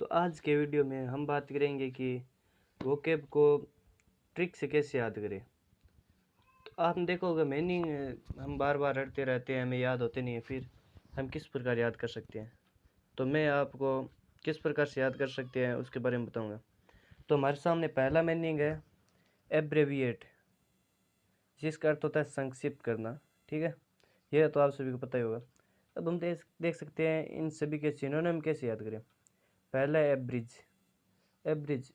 तो आज के वीडियो में हम बात करेंगे कि वोकैब को ट्रिक से कैसे याद करें। तो आपने देखा होगा मीनिंग हम बार बार रटते रहते हैं, हमें याद होते नहीं है, फिर हम किस प्रकार याद कर सकते हैं। तो मैं आपको किस प्रकार से याद कर सकते हैं उसके बारे में बताऊंगा। तो हमारे सामने पहला मीनिंग है एब्रेविएट, जिसका अर्थ होता है संक्षिप्त करना। ठीक है, यह तो आप सभी को पता ही होगा। अब हम देख सकते हैं इन सभी के सिनोनिम कैसे याद करें। पहला है एब्रिज। एब्रिज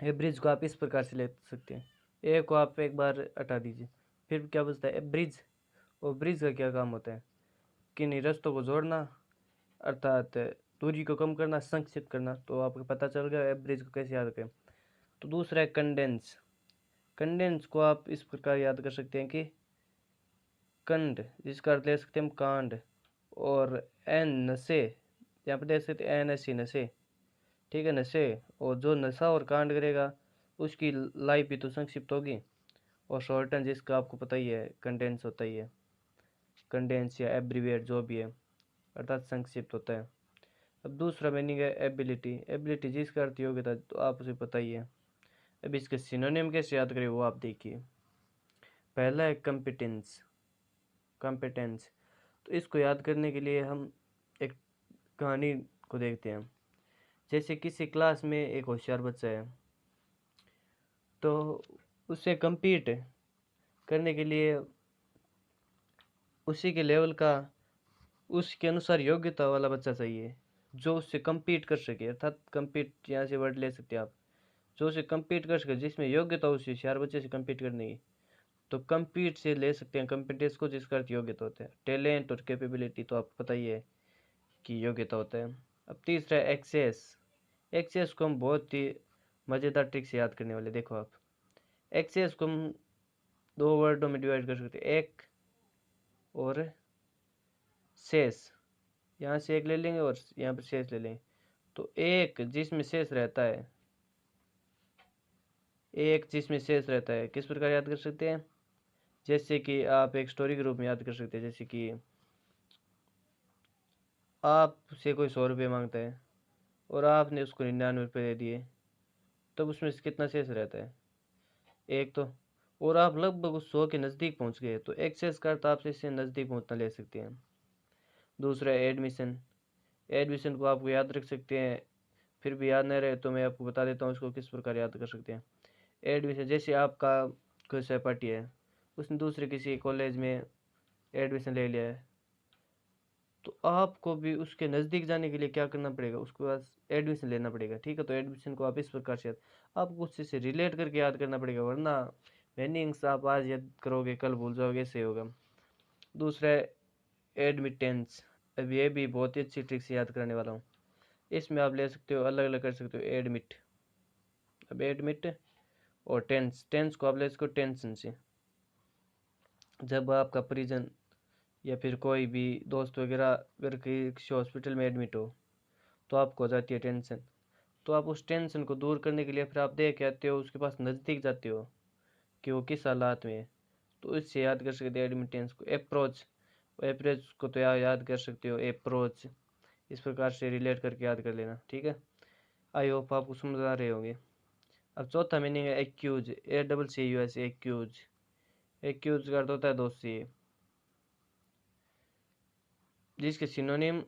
एब्रिज को आप इस प्रकार से ले सकते हैं, ए को आप एक बार हटा दीजिए, फिर क्या बचता है ब्रिज। और ब्रिज का क्या काम होता है, किन्हीं रस्तों को जोड़ना, अर्थात दूरी को कम करना, संक्षिप्त करना। तो आपको पता चल गया ब्रिज को कैसे याद करें। तो दूसरा है कंडेंस। कंडेंस को आप इस प्रकार याद कर सकते हैं कि कंड, जिसका अर्थ ले सकते हैं हम कांड, और एन नशे, यहाँ पर देख सकते हैं एन एस नशे। ठीक है, नशे। और जो नशा और कांड करेगा उसकी लाइफ भी तो संक्षिप्त होगी। और शॉर्टन, जिसका आपको पता ही है कंडेंस होता ही है, कंडेंस या एब्रीविएट जो भी है, अर्थात संक्षिप्त होता है। अब दूसरा मीनिंग है एबिलिटी। एबिलिटी जिसका अर्थ योग्यता, तो आप उसे पता ही है। अब इसके सिनोनिम कैसे याद करें वो आप देखिए। पहला है कॉम्पिटेंस। कॉम्पिटेंस, तो इसको याद करने के लिए हम एक कहानी को देखते हैं। जैसे किसी क्लास में एक होशियार बच्चा है, तो उससे compete करने के लिए उसी के लेवल का, उसके अनुसार योग्यता वाला बच्चा चाहिए, जो उससे compete कर सके। अर्थात compete यहाँ से वर्ड ले सकते हैं आप, जो उससे compete कर सके, जिसमें योग्यता उसी होशियार बच्चे से compete करने की। तो compete से ले सकते हैं competence को, जिसका अर्थ योग्यता होता है। टैलेंट और कैपेबिलिटी तो आपको पता ही है कि योग्यता होता है। अब तीसरा है एक्सेस। एक्सेस को हम बहुत ही मज़ेदार ट्रिक से याद करने वाले। देखो आप, एक्सेस को हम दो वर्डों में डिवाइड कर सकते हैं, एक और शेष। यहाँ से एक ले लेंगे और यहाँ पर शेष ले लेंगे। तो एक जिसमें शेष रहता है, एक जिसमें शेष रहता है, किस प्रकार याद कर सकते हैं। जैसे कि आप एक स्टोरी के रूप में याद कर सकते हैं। जैसे कि आपसे कोई 100 रुपये मांगता है और आपने उसको 99 रुपये दे दिए, तब उसमें से कितना शेष रहता है, एक तो। और आप लगभग उस 100 के नज़दीक पहुंच गए, तो एक्सेस का अर्थ आप इससे नज़दीक पहुंचना ले सकते हैं। दूसरा एडमिशन। एडमिशन को आप याद रख सकते हैं, फिर भी याद नहीं रहे तो मैं आपको बता देता हूँ इसको किस प्रकार याद कर सकते हैं। एडमिशन, जैसे आपका कोई सहपाठी है, उसने दूसरे किसी कॉलेज में एडमिशन ले लिया है, तो आपको भी उसके नज़दीक जाने के लिए क्या करना पड़ेगा, उसके पास एडमिशन लेना पड़ेगा। ठीक है, तो एडमिशन को आप इस प्रकार से आपको उससे से रिलेट करके याद करना पड़ेगा, वरना मीनिंग्स आप आज याद करोगे कल भूल जाओगे, ऐसे होगा। दूसरा है एडमिटेंस। अब ये भी बहुत ही अच्छी ट्रिक से याद कराने वाला हूँ। इसमें आप ले सकते हो, अलग अलग कर सकते हो एडमिट। अब एडमिट और टेंस, टेंस को आप ले सकते हो टेंशन से। जब आपका परिजन या फिर कोई भी दोस्त वगैरह अगर किसी हॉस्पिटल में एडमिट हो, तो आपको हो जाती है टेंशन। तो आप उस टेंशन को दूर करने के लिए फिर आप देख के आते हो, उसके पास नज़दीक जाते हो कि वो किस हालात में है। तो इससे याद कर सकते हैं एडमिटेंस को। अप्रोच, अप्रोच को तो याद कर सकते हो अप्रोच, इस प्रकार से रिलेट करके याद कर लेना। ठीक है, आई होप आपको समझ आ रहे होंगे। अब चौथा मीनिंग है एक्यूज। ACCUS, accused. एक्यूज का अर्थ होता है दोषी, जिसके सिनोनिम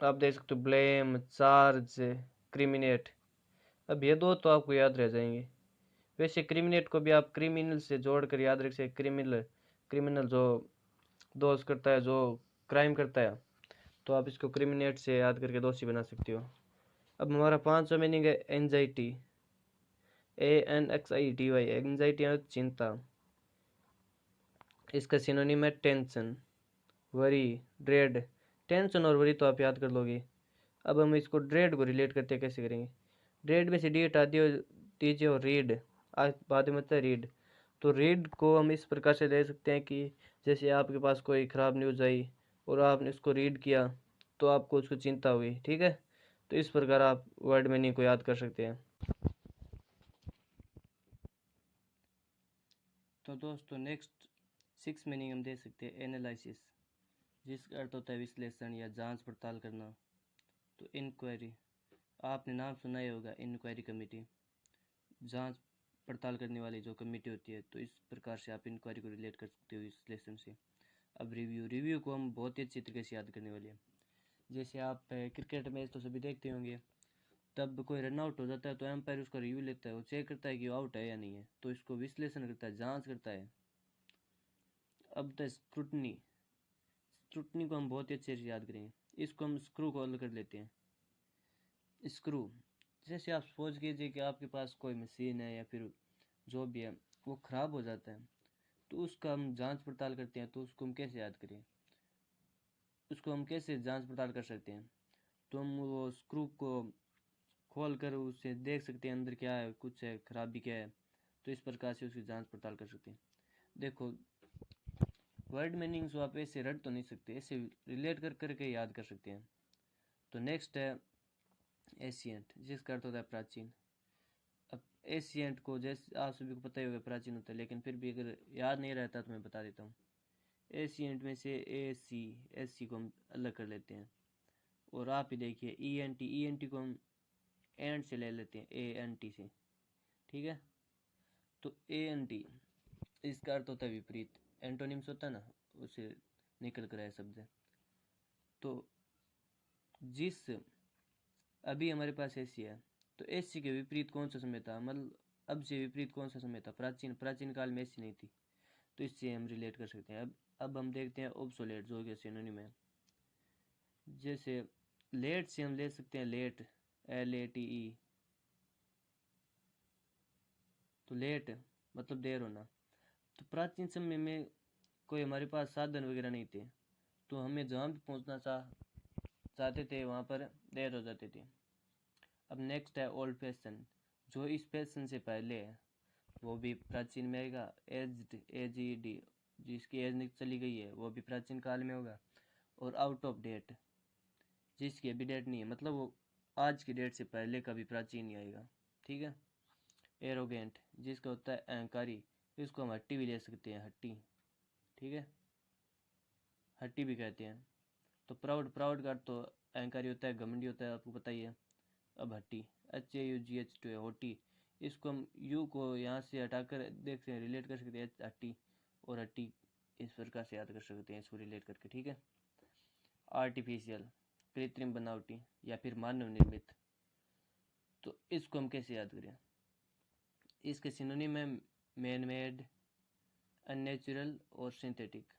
आप देख सकते हो ब्लेम, चार्ज, क्रिमिनेट। अब ये दो तो आपको याद रह जाएंगे। वैसे क्रिमिनेट को भी आप क्रिमिनल से जोड़कर याद रख सकते। क्रिमिनल, क्रिमिनल जो दोष करता है, जो क्राइम करता है, तो आप इसको क्रिमिनेट से याद करके दोषी बना सकते हो। अब हमारा पांचवा मीनिंग है एंजाइटी। ANXIETY, एंजाइटी यानी चिंता। इसका सिनोनिम है टेंशन, वरी, ड्रेड। टेंशन और वरी तो आप याद कर लोगे। अब हम इसको ड्रेड को रिलेट करते कैसे करेंगे। ड्रेड में से डी हटा दियो दीजिए और रीड, आज बाद में मतलब रीड। तो रीड को हम इस प्रकार से ले सकते हैं कि जैसे आपके पास कोई ख़राब न्यूज़ आई और आपने उसको रीड किया, तो आपको उसको चिंता हुई। ठीक है, तो इस प्रकार आप वर्ड मीनिंग को याद कर सकते हैं। तो दोस्तों नेक्स्ट 6 मीनिंग हम दे सकते हैं एनालिसिस, जिसका अर्थ होता है विश्लेषण या जांच पड़ताल करना। तो इंक्वायरी, आपने नाम सुना ही होगा, इंक्वायरी कमेटी, जांच पड़ताल करने वाली जो कमेटी होती है। तो इस प्रकार से आप इंक्वायरी को रिलेट कर सकते हो इस लेसन से। अब रिव्यू को हम बहुत ही अच्छी तरीके से याद करने वाले हैं। जैसे आप क्रिकेट मैच तो सभी देखते होंगे, तब कोई रन आउट हो जाता है तो एम्पायर उसका रिव्यू लेता है, वो चेक करता है कि वो आउट है या नहीं है, तो इसको विश्लेषण करता है, जांच करता है। अब द स्क्रूटनी को हम बहुत ही अच्छे से याद करेंगे। इसको हम स्क्रू कॉल कर लेते हैं। स्क्रू, जैसे आप सपोज कीजिए कि आपके पास कोई मशीन है या फिर जो भी है वो ख़राब हो जाता है, तो उसका हम जांच पड़ताल करते हैं। तो उसको हम कैसे याद करें, उसको हम कैसे जांच पड़ताल कर सकते हैं? तो हम वो स्क्रू को खोल कर उसे देख सकते हैं अंदर क्या है, कुछ है, खराबी क्या है। तो इस प्रकार से उसकी जांच पड़ताल कर सकते हैं। देखो, वर्ड मीनिंग्स को आप ऐसे रट तो नहीं सकते, ऐसे रिलेट कर करके याद कर सकते हैं। तो नेक्स्ट है एशियंट, जिसका अर्थ होता है प्राचीन। अब एशियंट को, जैसे आप सभी को पता ही होगा प्राचीन होता है, लेकिन फिर भी अगर याद नहीं रहता तो मैं बता देता हूँ। एशियंट में से एस सी को हम अलग कर लेते हैं। और आप ही देखिए ई एन टी को हम एंड से ले लेते हैं, ए एन टी से, ठीक है। तो ए एन टी, इसका अर्थ होता है विपरीत, एंटोनिम्स होता है ना, उसे निकल कर आया शब्द है। तो जिस, अभी हमारे पास एसी है, तो एसी के विपरीत कौन सा समय था, मतलब अब से विपरीत कौन सा समय था? प्राचीन काल में एसी नहीं थी। तो इससे हम रिलेट कर सकते हैं। अब हम देखते हैं ओब्सोलेट, जो कि सिनोनिम है। जैसे लेट से हम ले सकते हैं लेट, LATE। तो लेट मतलब देर होना। तो प्राचीन समय में कोई हमारे पास साधन वगैरह नहीं थे, तो हमें जहाँ भी पहुँचना चाहते थे वहाँ पर देर हो जाती थी। अब नेक्स्ट है ओल्ड फैशन, जो इस फैशन से पहले है वो भी प्राचीन में आएगा। एज्ड, AGED, जिसकी एज चली गई है वो भी प्राचीन काल में होगा। और आउट ऑफ डेट, जिसकी अभी डेट नहीं है, मतलब वो आज की डेट से पहले का भी प्राचीन ही आएगा, ठीक है। एरोगेंट, जिसका होता है अहंकारी, इसको हम हट्टी भी ले सकते हैं, हट्टी, ठीक है, हट्टी भी कहते हैं। तो प्राउड का तो अहंकारी होता है, घमंडी होता है, आपको पता ही है। अब हट्टी, HAUGH2 है, होटी, इसको हम यू को यहाँ से हटाकर देखते हैं, रिलेट कर सकते हैं हट्टी और हट्टी, इस प्रकार से याद कर सकते हैं इसको रिलेट करके, ठीक है। आर्टिफिशियल, कृत्रिम बनावटी या फिर मानव निर्मित, तो इसको हम कैसे याद करें? इसके सिनोनिम है मैन मेड, अननेचुरल और सिंथेटिक।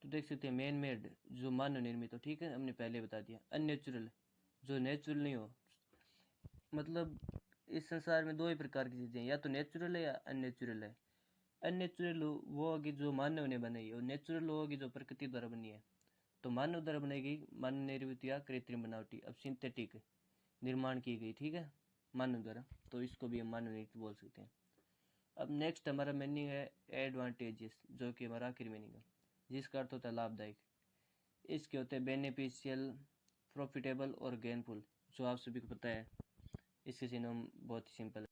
तो देख सकते हैं मैन मेड जो मानव निर्मित हो, ठीक है, हमने पहले बता दिया। अननेचुरल जो नेचुरल नहीं हो, मतलब इस संसार में दो ही प्रकार की चीज़ें, या तो नेचुरल है या अननेचुरल है। अननेचुरल वो होगी जो मानव ने बनाई है, और नेचुरल होगी जो प्रकृति द्वारा बनी है। तो मानव द्वारा बनाई गई मानव निर्मित या कृत्रिम बनावटी। अब सिंथेटिक, निर्माण की गई, ठीक है, मानव द्वारा, तो इसको भी हम मानव निर्मित बोल सकते हैं। अब नेक्स्ट हमारा मीनिंग है एडवांटेजेस, जो कि हमारा आखिरी मीनिंग है, जिसका अर्थ होता है लाभदायक। इसके होते हैं बेनिफिशियल, प्रॉफिटेबल और गेनफुल, जो आप सभी को पता है। इसके सिनोनिम बहुत ही सिंपल है।